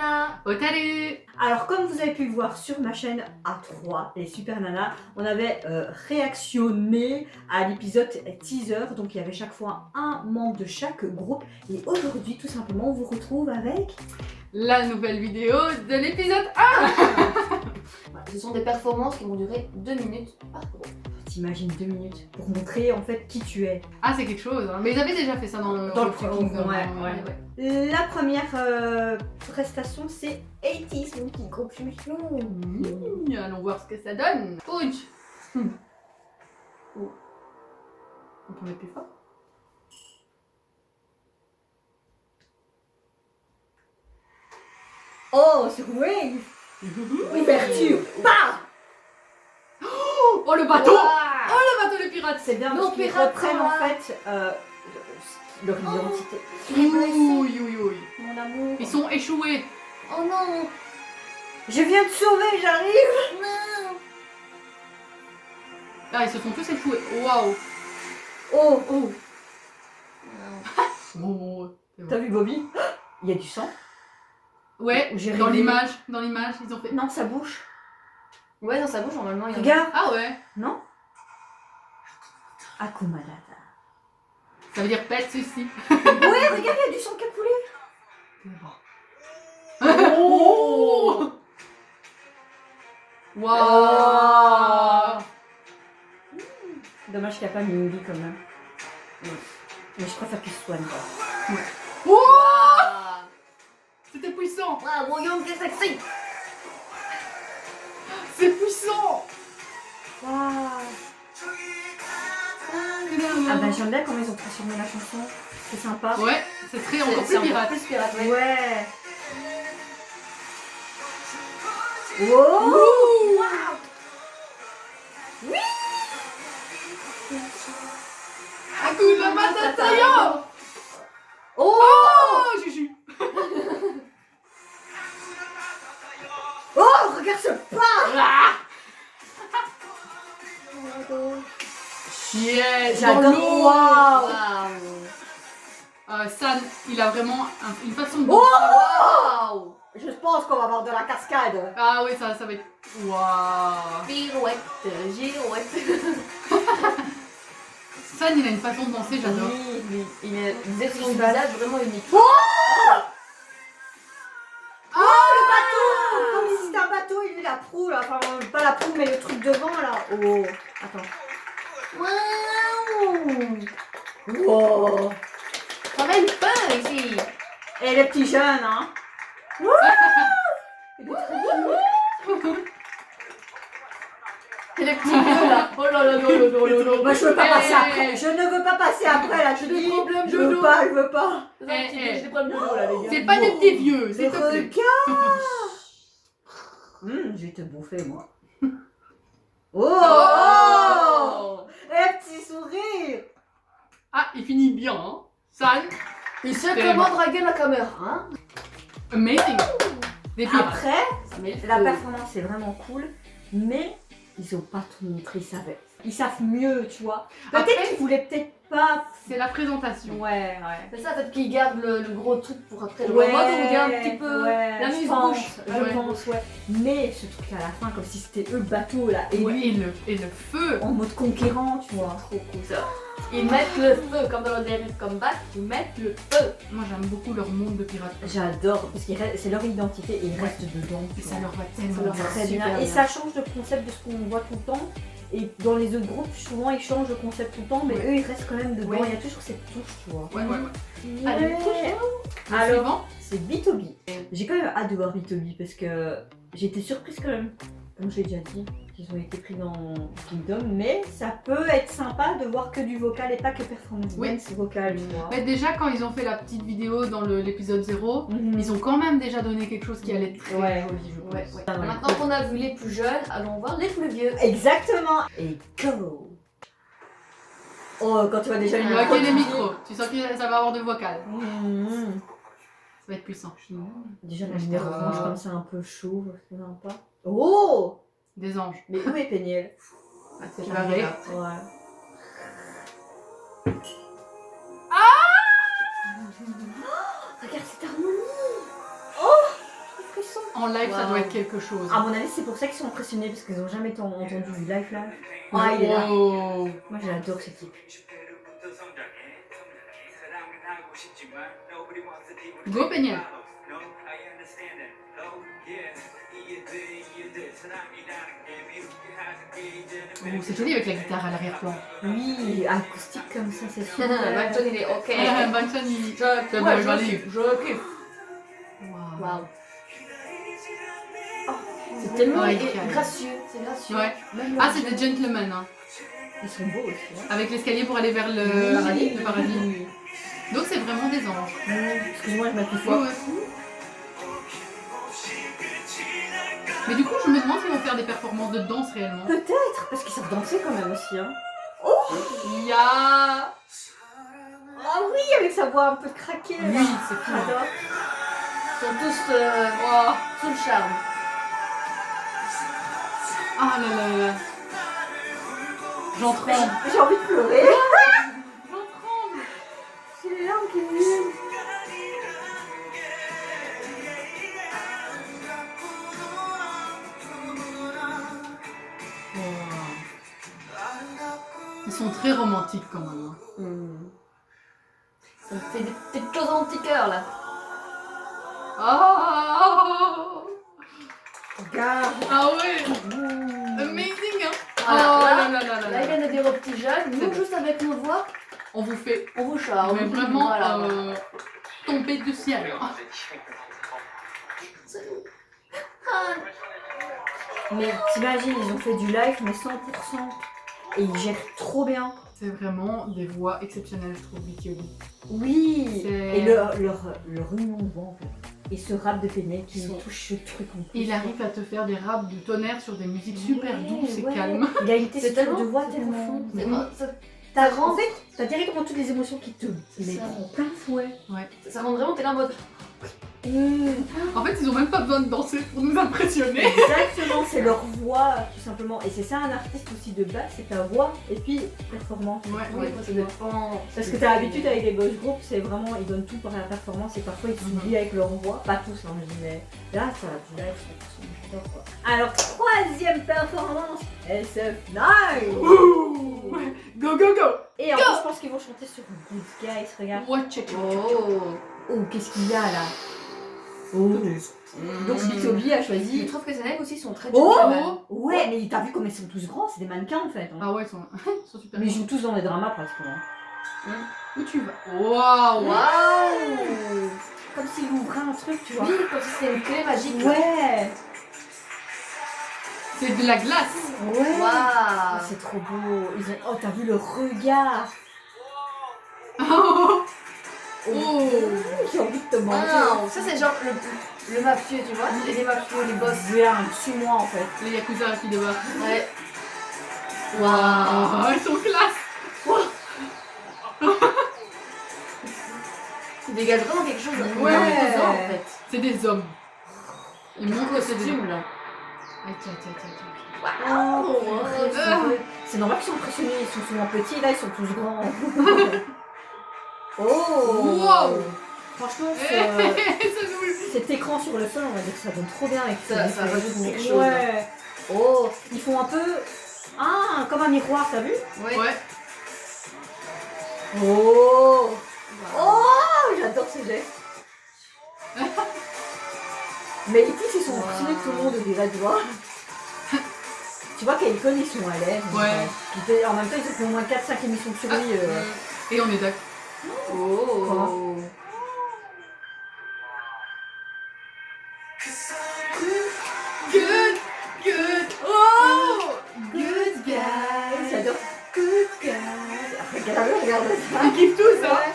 Nana. Otaru. Alors comme vous avez pu le voir sur ma chaîne A3, les Super Nanas, on avait réactionné à l'épisode teaser, donc il y avait chaque fois un membre de chaque groupe. Et aujourd'hui tout simplement on vous retrouve avec... La nouvelle vidéo de l'épisode 1. Ce sont des performances qui vont durer 2 minutes par groupe. T'imagines 2 minutes pour montrer en fait qui tu es. Ah, c'est quelque chose, hein. Mais ils avaient déjà fait ça dans le Kingdom, ouais. La première prestation c'est 80s Monkey Group Chouchou. Allons voir ce que ça donne. Punch. Oh. On peut mettre plus fort. Oh, c'est Wave. Ouverture. Bah. Oh, le bateau. Oh, le bateau des pirates. C'est bien Nos parce qu'ils pirates reprennent sont en là. fait leur identité. Oui. Mon amour. Ils sont échoués. Oh non. Je viens te sauver, j'arrive. Non. Ah, ils se sont tous échoués. Waouh. Oh, Oh. Oh. C'est bon. t'as vu Bobby? Il y a du sang. Ouais, J'ai dans rêvé. l'image, ils ont fait. Non, ça bouge. Ouais, dans sa bouche, normalement, il y a... Regarde. Ah ouais. Non. Akuma Data. Ça veut dire pas de soucis. Ouais, regarde, il y a du sang qui a coulé. Oh. Waouh. Dommage qu'il n'y a pas Mindy quand même. Mais je préfère qu'il se soigne pas. Oh. Ah. C'était puissant. Ah, voyons qu'est-ce que c'est. C'est puissant. Ah bah j'aime bien comment ils ont transformé la chanson. C'est sympa. Ouais, c'est très encore plus pirate. Plus pirate, ouais. Ouais. Oh. Hakuna Matata yo. Oh. Oh, Juju. Oh, regarde ce pas. Ah. Yes, dans J'adore. l'eau. Waouh. Waouh. San, il a vraiment une façon de... Oh. Waouh. Je pense qu'on va avoir de la cascade. Ah oui, ça va être... Waouh. Pirouette, girouette. San, il a une façon de danser, j'adore. Oui. Il a des expressions de visage vraiment uniques. Le bateau. Comme si c'était un bateau, il est la proue là. Enfin, pas la proue, mais le truc devant là. Oh. Attends. Waouh. Oh. Ça va être peur ici. Et les petits jeunes, hein. Et les petits bleus là. Oh là là, non. Moi je veux pas passer après. Je ne veux pas passer après là. Je J'ai des dis. problèmes Je de veux dos. pas, je veux pas. J'ai des problèmes de dos là, les gars. C'est pas des petits vieux, Mais s'il te plaît. regarde. Je vais te bouffer moi. Oh. Oh. Et petit sourire. Ah, il finit bien, hein. San, Il sait Tellement. comment draguer la caméra, hein. amazing. Des pirates. Après, Ça met le la feu. performance est vraiment cool, mais ils ont pas tout montré, ils savent mieux, tu vois. Peut-être Après- qu'ils voulaient peut-être pas. C'est la présentation. Ouais. C'est ça, peut-être qu'ils gardent le gros truc pour après. Ouais, Moi, on regarde un petit peu la je mise pense, en bouche. Je pense, ouais. Mais ce truc à la fin, comme si c'était eux le bateau là, et Ouais, lui et le feu. en mode conquérant, tu vois. Trop cool ça. Ils mettent le feu, comme dans le dernier comeback, ils mettent le feu. Moi, j'aime beaucoup leur monde de pirates. J'adore, parce que c'est leur identité et ils restent dedans. Et tu ça vois. leur va Ça tellement leur bien. va Très super bien. Et bien. ça change le concept de ce qu'on voit tout le temps. Et dans les autres groupes, souvent ils changent le concept tout le temps, mais Ouais. eux ils restent quand même dedans. Ouais. Il y a toujours cette touche, tu vois. Ouais. Allez, Le Alors, suivant. c'est B2B. J'ai quand même hâte de voir B2B parce que j'ai été surprise quand même, comme je l'ai déjà dit, qu'ils ont été pris dans Kingdom, mais ça peut être sympa de voir que du vocal et pas que performance Oui. dance vocal, tu vois. Mais déjà, quand ils ont fait la petite vidéo dans l'épisode 0, Mhm. ils ont quand même déjà donné quelque chose qui allait être très Ouais. joli, je pense. Ouais. Ah ouais. Maintenant qu'on a vu les plus jeunes, allons voir les plus vieux. Exactement. Et go. Oh, quand tu vois déjà les Ok, micros, les tu dis- micros. Tu sens que ça va avoir de vocal. Mhm. Ça va être puissant. Déjà la Ah. lumière orange comme ça un peu chauve, c'est sympa. Oh. Des anges. Mais où est Péniel? Ah, c'est Tu pas vas vrai. rire. Ouais. Regarde cette harmonie. Oh. son. En live, ça Wow. doit être quelque chose. À mon avis, c'est pour ça qu'ils sont impressionnés parce qu'ils n'ont jamais entendu du live là. Ah, il est là. Oh. Moi, j'adore ce type. Go Peignel. Oh, c'est joli avec la guitare à l'arrière-plan. Oui, acoustique comme ça, c'est super. Bangtan, il est ok. Bangtan, il... Je kiffe. Wow. Waouh. C'est tellement Ouais, nickel. gracieux, c'est gracieux. Ouais. Même Ah, le c'est des gentlemen, hein. Ils sont beaux aussi. Hein. Avec l'escalier pour aller vers le paradis. le paradis. Donc c'est vraiment des anges. Excuse-moi, je m'appuie Ouais, fort. ouais. Mais du coup, je me demande s'ils vont faire des performances de danse réellement. Peut-être, parce qu'ils savent danser quand même aussi. Hein. Il y a... Ah oui, avec sa voix un peu craquée. là. Oui, c'est cool. J'adore. Ils sont tous Oh. sous le charme. Ah là là là. J'en tremble. J'ai envie de pleurer. J'en tremble. J'ai les larmes qui me viennent. Ils sont très romantiques quand même. Ça me fait des petites choses en petit cœur là. Oh. Regarde. Ah ouais. Amazing, hein. Voilà, Oh là, là là là Là, là. il vient de dire aux petits jeunes, C'est nous bon. juste avec nos voix, On vous fait on vous charme. mais vraiment Voilà. tomber du ciel. Mais t'imagines, ils ont fait du live, mais 100%. Et ils gèrent trop bien. C'est vraiment des voix exceptionnelles, je trouve, BTOB. Oui. C'est- Et leur union de voix en fait. Et ce rap de Peignel qui Ils sont- touche ce truc en plus. Il arrive à te faire des raps de tonnerre sur des musiques super Ouais, douces et ouais. calmes. Il a une C'est texture tellement de voix c'est tellement profond. C'est- Oui. ça- T'as rend- en fait, t'as directement toutes les émotions qui te les ça. prennent plein fouet. Ça rend vraiment, t'es là en mode. En fait, ils ont même pas besoin de danser pour nous impressionner. Exactement, c'est leur voix tout simplement. Et c'est ça un artiste aussi de base, c'est ta voix et puis performance. Ouais, Oui, ouais. ça dépend. Parce que t'as l'habitude avec les boys groups, c'est vraiment, ils donnent tout par la performance et parfois ils s'oublient avec leur voix. Pas tous, hein, je dis, mais là, ça du live, j'adore quoi. Alors, troisième performance, SF9. Ouh. Go, go, go. Et en plus, je pense qu'ils vont chanter sur Good Guys, regarde. Ouais, check. Oh. Oh, qu'est-ce qu'il y a là? Oh. Donc, BTOB a Je choisi. trouve que ces mecs aussi sont très Oh. gentlemen. Ouais, mais t'as vu comme ils sont tous grands, c'est des mannequins en fait. Hein. Ah ouais, ils sont, ils sont super Mais ils bons. jouent tous dans les dramas pratiquement. Où tu vas? Waouh. Waouh. Comme s'ils ouvraient un truc, tu vois. Oui, comme si c'était une clé magique. Ouais. C'est de la glace. Ouais. Ah, Waouh. c'est trop beau. Ils ont... Oh, t'as vu le regard. Oh. J'ai envie de te manger. Wow. Ça, c'est genre le mafieux, tu vois. Les mafieux, les boss. Viens, suis-moi en fait. Les Yakuza qui débarquent. Ouais. Oh, ils sont classe. Ils dégagent vraiment quelque chose de Ouais. imposant en fait. C'est des hommes. Ils Mon montrent que c'est des hommes. costume là. Aïe, aïe, aïe, aïe, aïe. Oh, c'est normal qu'ils sont impressionnés, ils sont souvent petits, là ils sont tous grands. Oh. Wow. Franchement, Ça nous- cet écran sur le sol, on va dire que ça donne trop bien avec Ça ces rajoute effets. quelque chose, Ouais. Oh, ils font un peu. Ah, comme un miroir, t'as vu? Ouais. Ouais. Oh. Oh, j'adore ce geste. Mais les petits, ils sont impressionnés que tout le monde dirait, tu vois. Tu vois qu'Aikon, ils sont à l'aise. Ouais. En même temps, ils ont fait au moins 4-5 émissions sur lui. Et on est d'accord. Oh. Good, good, oh, Good guys. J'adore. Good guys. Regarde ça. ils kiffent tous, hein. Ouais.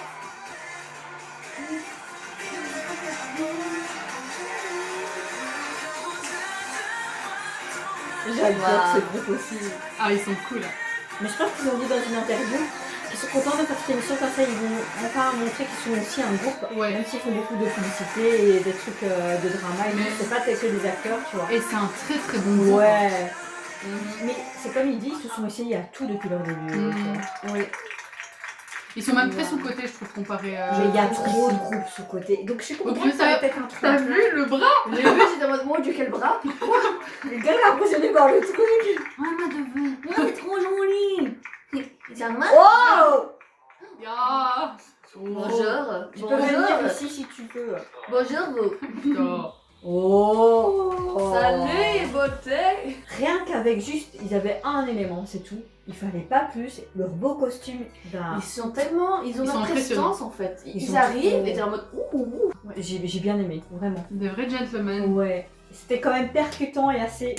J'adore ce groupe aussi. Ah, ils sont cool. Mais je pense qu'ils ont dit dans une interview qu'ils sont contents de faire cette émission comme ça, ils vont enfin montrer qu'ils sont aussi un groupe, Ouais. même s'ils font beaucoup de publicité et des trucs de drama, Mais- c'est pas que des acteurs, tu vois. Et c'est un très très bon groupe. Ouais. Mais c'est comme il dit, ils se sont essayés à tout depuis leur début. Mhm. tu vois. Oui. Ils sont même très sous-cotés, je trouve, comparé Mais il y a trop de groupes sous côté. Donc je suis contente Ok, que ça ça- peut-être un truc. T'as vu le bras? J'ai vu, j'étais en mode, mon dieu, quel bras. Le gars est impressionné par le truc. Oh, ma devine. Oh, c'est trop joli. C'est un masque. Oh Ya. Bonjour. Tu peux venir Bonjour. ici si tu veux. Bonjour. Putain. Oh Salut, beauté. Rien qu'avec juste, ils avaient un élément, c'est tout. Il fallait pas plus. Leur beau costume, Ils sont tellement. Ils ont Ils sont leur impressionnants. prestance en fait. Ils Ils sont arrivent trop- et t'es en mode ouh. j'ai bien aimé, vraiment. Des vrais gentlemen. Ouais. C'était quand même percutant et assez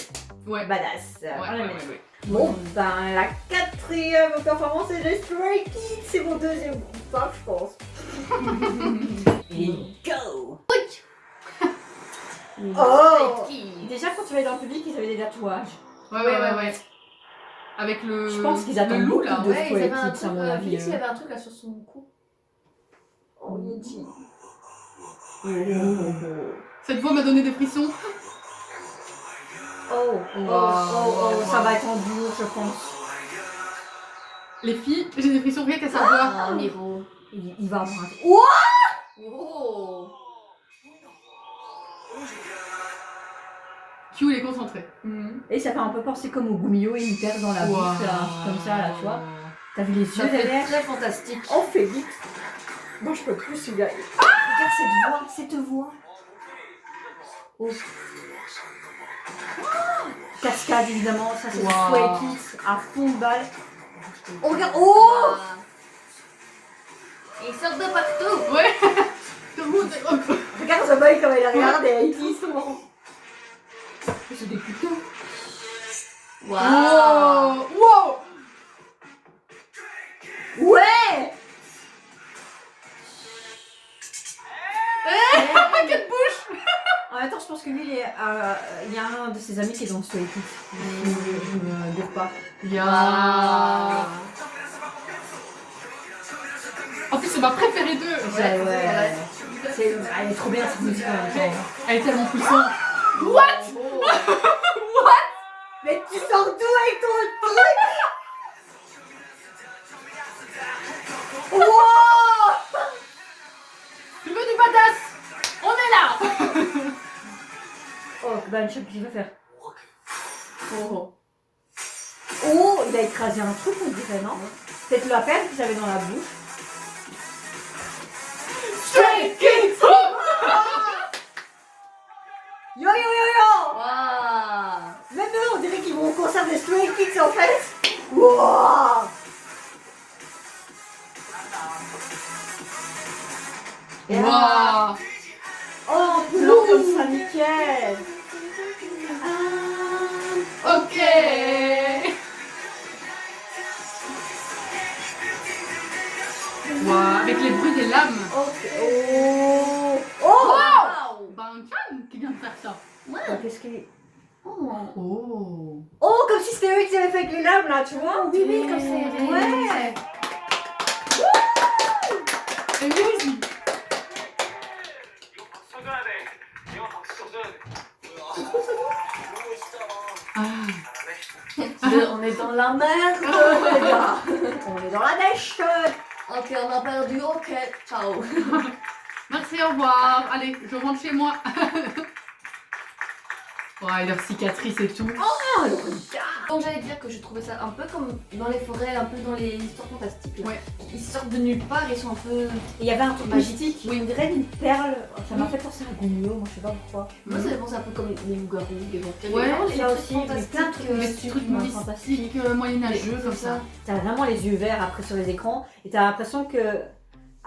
Ouais. badass. Ouais, On ouais, va la ouais, mettre. ouais. Bon, ben la quatrième performance c'est les Stray Kids, c'est mon deuxième groupe, hein, je pense. Et go! Oh! Déjà quand tu vas dans le public, ils avaient des tatouages. Ouais. Avec le. Je pense qu'ils le attendent loup beaucoup là. de- Ouais, ils Stray avaient un Kids, truc. à mon avis, Vix, il y avait un truc là sur son cou. Oh, Yeti. Cette voix m'a donné des frissons. Ça va être en duo, je pense. Les filles, j'ai des frissons rien qu'à sa voix. Oh, Miro. Il va avoir un... Oh! Oh. Q, il est concentré. Et ça fait un peu penser comme au Gumio et une terre dans la bouche, là, comme ça, là, tu vois. T'as vu les Ça yeux fait derrière? très fantastique. Oh, Félix! Moi, je peux plus celui-là. Ah! Regarde cette voix. Oh. Cascade, évidemment, ça c'est Wow. du Stray Kids à fond de balle. Oh, regarde! Oh! Ils sortent de partout. Ouais. Tout le monde est- oh. Regarde ce boy comme il regarde et il dit souvent. C'est des putains. Waouh. Wow. Ouais! Quelle bouche. En même temps, je pense que lui, il y a un de ses amis qui est dans le Stray Kids. Je me gourre pas. Ya. En plus, c'est ma préférée d'eux. Ouais. Elle est trop bien cette musique en même temps. Elle est tellement puissante. What? Mais tu sors d'où avec ton truc? Wow! Tu veux du badass? On est là. Oh, ben, je sais ce qu'il va faire. Oh. Oh, il a écrasé un truc, on dirait, non? Peut-être la perle qu'ils avaient dans la bouche. Stray Kids. Yo yo yo yo! Waouh. Même eux, on dirait qu'ils vont au concert des Stray Kids en fait! Wow! Et là- Waouh. Oh, plus comme ça, nickel! Ok. Waouh. Avec les bruits des lames. Ok. Oh! Oh! Waouh. Bankan qui vient de faire ça. Oh, qu'est-ce qu'il est? Oh. Oh. Oh, comme si c'était eux qui avaient fait avec les lames là, tu vois? Oui, oui, comme ça, il y avait- Ouais! Amazing. Ah. On est dans la merde. Les gars. On est dans la neige! Ok, on a perdu. Ok, ciao. Merci, au revoir. Allez, je rentre chez moi. Ouais, leur cicatrice et tout. Ah, le Donc j'allais dire que je trouvais ça un peu comme dans les forêts, un peu dans les histoires fantastiques. Là. Ouais. Ils sortent de nulle part, ils sont un peu... Il y avait un truc Magique. mystique, Oui. on dirait une perle. Ça m'a fait penser à Gumio, moi je sais pas pourquoi. Moi ça me pense un peu comme les loups-garous, des vampires. Ouais, Vraiment, les ça trucs aussi, mais fantastiques, plein de trucs euh, Des mystiques, trucs moi, mystiques, fantastiques. moyenâgeux comme ça. T'as vraiment les yeux verts après sur les écrans et t'as l'impression que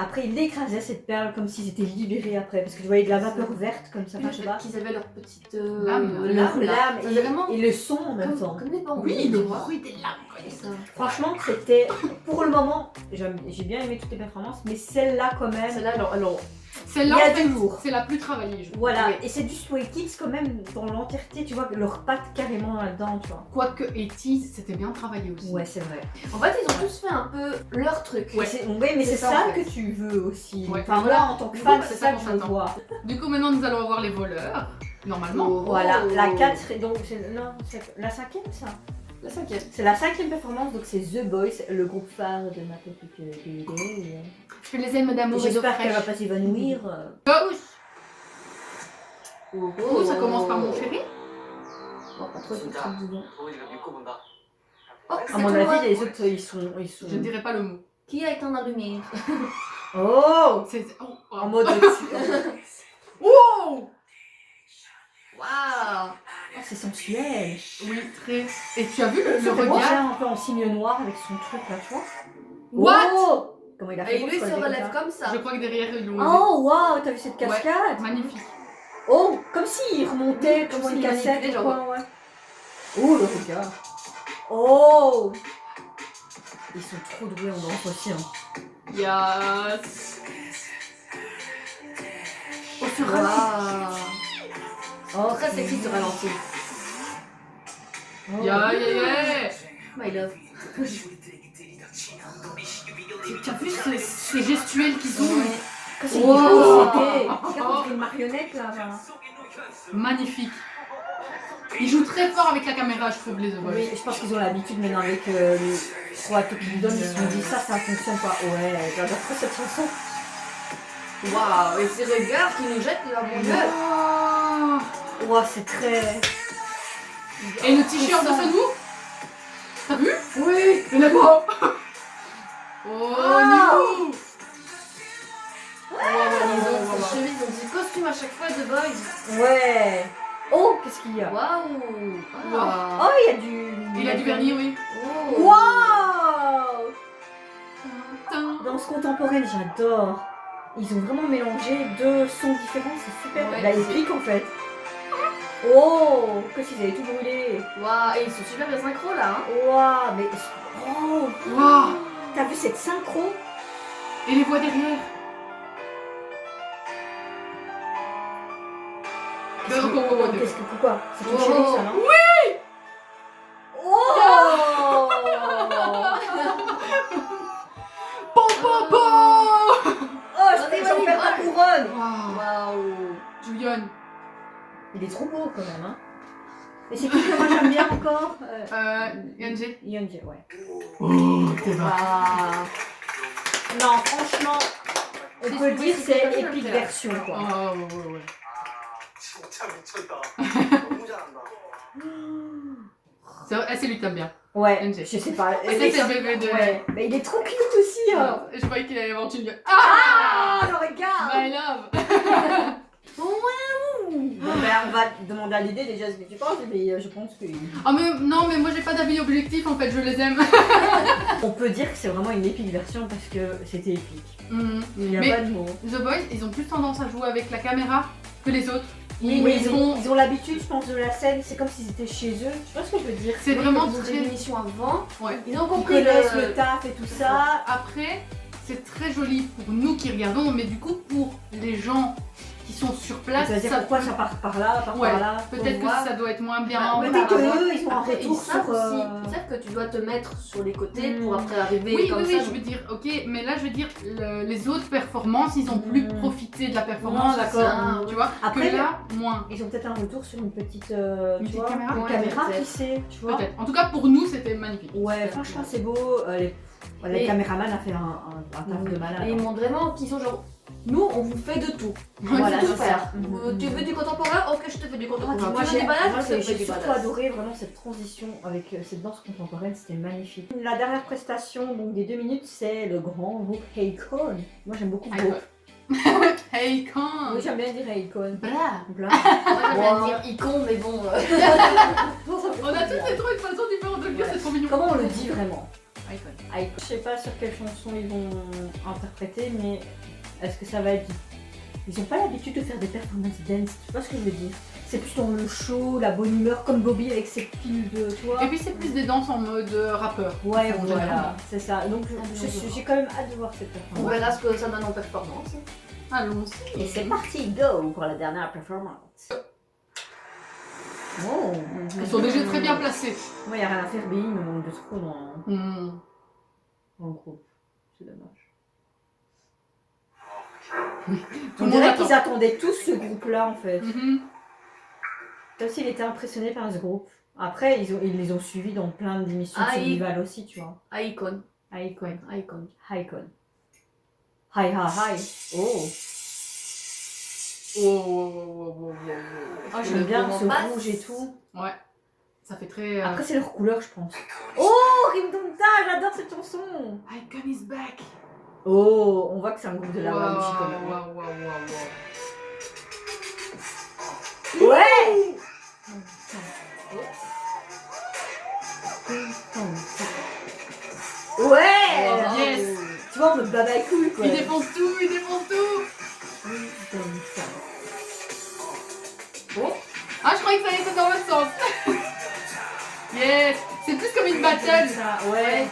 après il écrasait cette perle comme s'ils étaient libérés après parce que tu voyais de la vapeur verte comme ça, enfin, je sais pas. Qu'ils avaient leur petite Lame. Leur là. lame Ça faisait vraiment et le son en même temps. comme des bambous. Oui, le tu vois. bruit des lames. C'est ça. Franchement, c'était pour le moment, j'ai bien aimé toutes les performances, mais celle-là quand même. Celle-là, alors, Celle-là, Il y a en fait, du lourd. c'est la plus travaillée, je trouve. Voilà, Oui. et c'est du Stray Kids quand même dans l'entièreté, tu vois, leurs pattes carrément là-dedans, tu vois. Quoique Etis, c'était bien travaillé aussi. Ouais, c'est vrai. en fait, ils ont tous fait un peu leur truc. Ouais. Ouais, mais c'est C'est ça, ça en fait. que tu veux aussi. Ouais. Enfin, moi, en tant que Du fan, coup, c'est c'est ça ça que qu'on je veux s'attend. voir. Du coup, maintenant, nous allons avoir les voleurs, normalement. Oh. Voilà, la 4, donc c'est non, c'est la 5e ça. La 5e. C'est la 5e performance, donc c'est The Boys, le groupe phare de ma petite idée. Je les aime d'amour et d'eau J'espère qu'elle va fraîche. pas s'évanouir. Oh, ça commence par mon chéri. Bon, pas trop de trucs dedans. 도훈이가 믿고 본다. Oh, À c'est mon toi. avis, les autres, ils sont... Je ne dirais pas le mot. Qui a éteint la lumière? Oh, C'est... Oh, en oh. mode... Oh Waouh! c'est sensuel. Oui, très. Et tu as vu le Ça fait regard? penser un peu en signe noir avec son truc là, tu vois. What? Oh, comment il a fait Et pour lui se relever relève comme ça. comme ça. Je crois que derrière ils l'ont. Oh, waouh, t'as vu cette cascade? Magnifique. Oh, comme s'il remontait, comme Comme une s'il cassette manipulait, ou genre. quoi, ouais. Oh, le regard. Oh. Ils sont trop doués en danse aussi. Hein. Yes. Au fur et à mesure. Oh, Très sexy ce ralenti. Oh. Yeah, yeah, yeah. My love. Tu as vu ces gestuels qui sont Ouais. Quand c'est Wow. possédé. Regarde, on fait une marionnette là. magnifiques. Ils jouent très fort avec la caméra, je trouve, les The Boys. Oui, je pense qu'ils ont l'habitude maintenant avec les 3 tours qu'ils donnent, ils se sont dit ça fonctionne pas. Ouais, j'adore trop cette chanson. Waouh! Et ces regards qui nous jettent là, mon dieu! Ah. Ouah, c'est très... Et le t-shirt de Sunwoo? T'as vu? Oui! Il est beau. Oh, Ah. Nico. Ils ont des chemises, ils ont des costumes à chaque fois de boys. Ouais. Oh, qu'est-ce qu'il y a? Waouh! Oh, il y a du... Il a du vernis, oui. Oh. Waouh! Danse contemporaine, j'adore. Ils ont vraiment mélangé 2 sons différents, c'est super. Ouais, Là, ils c'est- piquent en fait. Oh, que s'ils avaient tout brûlé. Waouh! Et ils sont super bien synchro là, hein? Waouh, mais... Oh, Waouh. t'as vu cette synchro? Et les voix derrière. Qu'est-ce que... Pourquoi? C'est ton Oh. chéri, ça, non? Oui! Oh! Pom pom pom. Oh, j'en perds ta couronne! Waouh. Waouh! Juyeon. Il est trop beau quand même, hein. Et c'est qui que moi j'aime bien encore? Yeonjae. Yeonjae, ouais. Oh, t'es Waouh! Non, franchement, on C'est- peut oui, dire c'est c'est comme ça, épique c'est- version, quoi. Oh, ouais, ouais. 아, 진짜 미쳤다. 너무 잘한다. C'est lui que t'aimes bien. Ouais, Yeonjae. je sais pas. C'est le bébé de... Ouais, mais il est trop cute aussi, hein. Je croyais qu'il allait avoir une... Ah, le regard. My love. Bon, ben, on va demander à l'idée déjà ce que tu penses, mais je pense que... Ah mais non, mais moi j'ai pas d'avis objectif en fait, je les aime. On peut dire que c'est vraiment une épique version parce que c'était épique. Mhm. Il n'y a Mais- pas de mots. The Boys, ils ont plus tendance à jouer avec la caméra que les autres. Oui, mais ils ils ont l'habitude, je pense, de la scène. C'est comme s'ils étaient chez eux. Tu vois ce que je veux dire? C'est vraiment Ils ont fait très... l'émission avant. Ouais. Ils ont Ils compris connaissent le... le taf et tout ça. Après, c'est très joli pour nous qui regardons, mais du coup pour les gens qui sont sur place, C'est-à-dire ça pourquoi peut- ça part par là, par Ouais, là. peut-être Pour voir. que ça doit être moins bien. Ah, en Peut-être bas. qu'eux, ils ont un Après, ils retour savent sur... aussi, ils savent que tu dois te mettre sur les côtés pour après arriver Oui, comme oui, ça. oui, je veux dire, ok, mais là je veux dire, les autres performances, ils ont plus profité de la performance, Non, d'accord. ça, tu vois, Après, que là, moins. Ils ont peut-être un retour sur une petite, Une tu petite vois, caméra. une Ouais, caméra peut-être. qui sait, tu vois. Peut-être. En tout cas, pour nous, c'était magnifique. Ouais, franchement, c'est beau. Les Et- caméramans a fait un taf de malade. Et ils montrent vraiment qu'ils sont genre, nous on vous fait de tout. Voilà, On peut tout c'est faire. ça. Tu veux du contemporain? Ok, je te fais du contemporain. Moi, tu veux des balades? moi, Je te fais j'ai du surtout balades. adoré vraiment cette transition avec cette danse contemporaine, c'était magnifique. La dernière prestation donc, des 2 minutes, c'est le grand groupe Heikon. Moi j'aime beaucoup le groupe. Hey, quand Oui, j'aime bien dire Heikon. Blah. Bla. Moi j'aime bien Wow. dire icon, mais bon. On a tous des trucs de façon différente de le dire, Ouais. c'est trop mignon. Comment on le dit vraiment? Icon. Heikon. Je sais pas sur quelle chanson ils vont interpréter, mais est-ce que ça va être... Ils ont pas l'habitude de faire des performances dance, tu vois ce que je veux dire? C'est plus dans le show, la bonne humeur, comme Bobby avec ses piles de... Tu vois? Et puis c'est plus des danses en mode rappeur. Ouais, En voilà, général. c'est ça. Donc j'ai quand même hâte de voir cette On performance. verra ce que ça donne en performance. Allons-y. Et c'est parti, go pour la dernière performance. Oh, Ils sont déjà très bien placés. Moi, il n'y a rien à faire, Billy me manque de trop dans le groupe. C'est dommage. Tout On le monde dirait attend. qu'ils attendaient tous ce groupe-là en fait. Mhm. Comme s'il était impressionné par ce groupe. Après, ils les ont suivis dans plein d'émissions de Ah, survival aussi, tu vois. Icon. Icon. Icon. Icon. Hi, hi, hi. Oh. Oh. Ah, J'aime bien vraiment ce pas. rouge et tout. Ouais. Ça fait très. Après, c'est leur couleur, je pense. Oh, Rimdonta, j'adore cette chanson. Icon is back. Oh, on voit que c'est un groupe de la Waouh, Waluchi quand même. waouh. Ouais. Ouais. Wow. Yes. Tu vois, on me babaille cool quoi. Il défonce tout. Oh. Ah, je croyais que ça allait être dans l'autre sens. Yes. C'est plus comme une battle. Ça, ouais.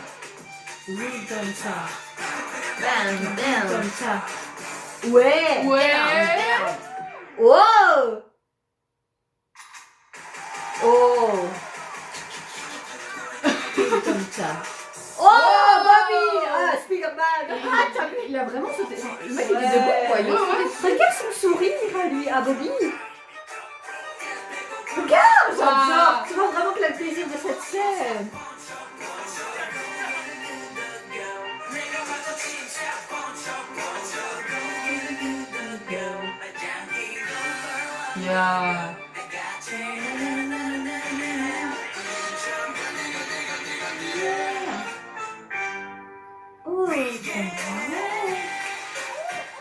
Oui, comme ça. Bam, bam. Comme ça. Ouais. Ouais. Oh. Oh. Comme ça. Oh, Bobby. Ah, speak up man. Ah, t'as vu. Il a vraiment sauté. Le mec, il Ouais. était debout, quoi. Il a Ouais, sauté. Regarde son sourire à lui, à Bobby. Regarde, j'adore. Tu vois vraiment que le plaisir de cette scène. Yeah. Oh, Oui.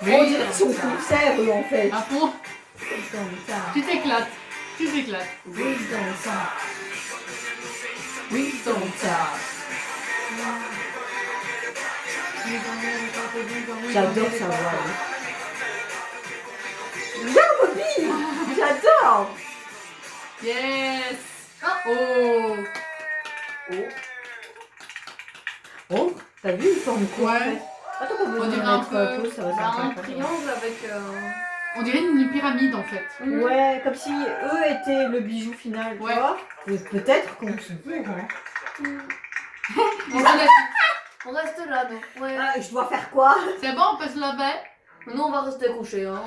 on dirait son concert, eux, en fait. À fond. Comme ça. Tu t'éclates. Oui, comme ça. Oui, comme ça. J'adore sa voix. Regarde Bobby. J'adore. Yes. Oh. Oh, t'as vu, il forme quoi en Ouais. fait. Attends, on On dirait un peu- ça va Bah, faire un triangle avec. On dirait une pyramide en fait. Ouais, comme si eux étaient le bijou final, tu Ouais. vois. Et peut-être qu'on se peut, hein. On reste là, nous. Ouais. Ah, je dois faire quoi? C'est bon, on peut se lever. Nous, on va rester couchés. Hein.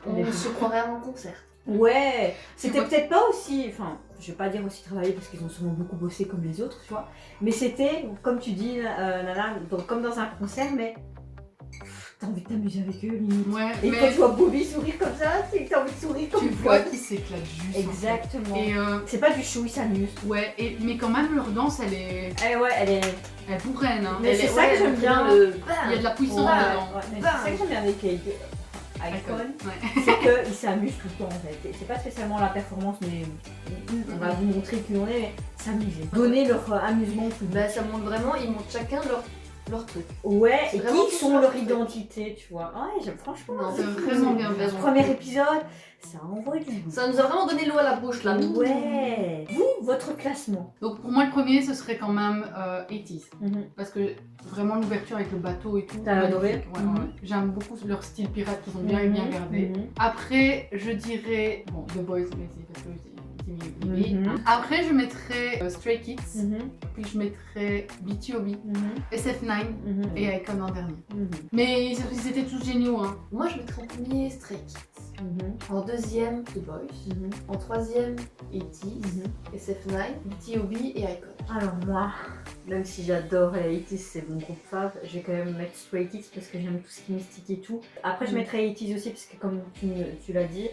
On se croirait à un concert. Ouais, c'était vois- peut-être pas aussi, enfin, je vais pas dire aussi travailler parce qu'ils ont sûrement beaucoup bossé comme les autres, tu vois. Mais c'était, comme tu dis, Nana, comme dans un concert, mais t'as envie de t'amuser avec eux, limite. Ouais, Et quand mais tu vois Bobby sourire comme ça, c'est que t'as envie de sourire comme tu une vois folle. qu'ils s'éclatent juste. en Exactement. fait. Et C'est pas du chou, ils s'amusent. ouais, mais quand même leur danse elle est Ouais, elle est. bourraine. Hein. Mais Elle c'est est- ça que ouais, j'aime bien. Le... Il y a de la puissance Ouais, dedans. ouais, mais c'est ça que j'aime bien avec les Icon, Ouais. c'est qu'ils s'amusent tout le temps en fait. Et c'est pas spécialement la performance, mais on va vous montrer qui on est, mais s'amuser. Donner leur amusement au public. Bah, ça montre vraiment, ils montrent chacun leur truc. Ouais, C'est et vraiment qui tout sont leur leur truc. identité, tu vois. Ouais, j'aime franchement. Non, c'est vraiment bien fait. Ce premier épisode, ça envoie du goût. Ça nous a vraiment donné l'eau à la bouche là. Ouais. Vous, votre classement. Donc pour moi le premier ce serait quand même 80s. Mhm. Parce que vraiment l'ouverture avec le bateau et tout. T'as magnifique. adoré Ouais, Mhm. ouais. J'aime beaucoup leur style pirate qu'ils ont bien gardé. Mhm. Après je dirais, bon The Boys mais c'est parce que c'est Timmy. Mhm. Après je mettrais Stray Kids. Mhm. Puis je mettrais BTOB, Mhm. SF9 Mhm. et Icon en dernier. Mhm. Mais ils étaient tous géniaux hein. Moi, je mettrais en premier Stray Kids. Mhm. En deuxième, The Boys. Mhm. En troisième, E.T., Mhm. SF9, BTOB et Icon. Alors moi, même si j'adore les 80s, c'est mon groupe fave, je vais quand même mettre Stray Kids parce que j'aime tout ce qui est mystique et tout. Après je mettrais 80s aussi parce que comme tu l'as dit,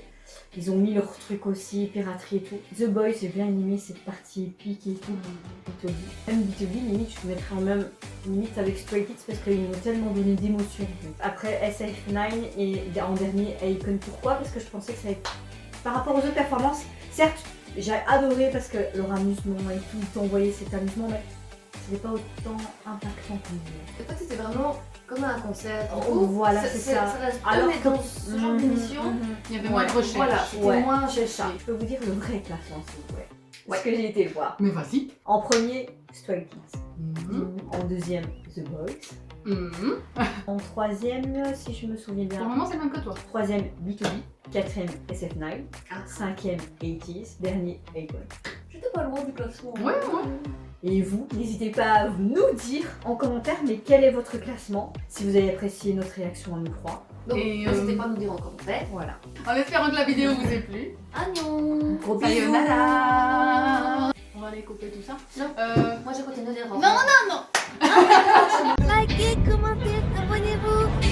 ils ont mis leur truc aussi, piraterie et tout. The Boys, j'ai bien aimé cette partie épique et tout. BTOB. Même BTOB, limite, je mettrais en même limite avec Stray Kids parce qu'ils m'ont tellement donné d'émotions. En fait. Après SF9 et en dernier Icon. Pourquoi? Parce que je pensais que ça allait être... Par rapport aux autres performances, certes, j'ai adoré parce que leur amusement et tout, t'envoyait cet amusement, mais c'était pas autant impactant que nous. En fait, c'était vraiment comme un concert. Du Oh, coup, voilà, c'est ça. Ça reste Alors mais dans ce genre d'émission, Il y avait moins de recherche. voilà, c'était Ouais, moins c'est cherché. ça. Je peux vous dire le vrai classement, s'il vous plaît. Parce que j'ai été voir. Mais vas-y. En premier, Stray Kids. Mhm. En deuxième, The Boys. Mhm. En troisième, si je me souviens Pour le bien, moment c'est le même que toi. troisième, B2B. Quatrième, SF9. Ah. Cinquième, 80s. Dernier, Icon. J'étais pas loin du classement. Ouais, ouais. Et vous, n'hésitez pas à nous dire en commentaire mais quel est votre classement, si vous avez apprécié notre réaction à nous trois. Donc, Et, n'hésitez pas à nous dire en commentaire. Voilà. En espérant que la vidéo vous ait plu. Agnon. Gros bisous. Sayonara. On va aller couper tout ça. Non. Moi, je continue de les Non, non, non. Likez, commentez, abonnez-vous.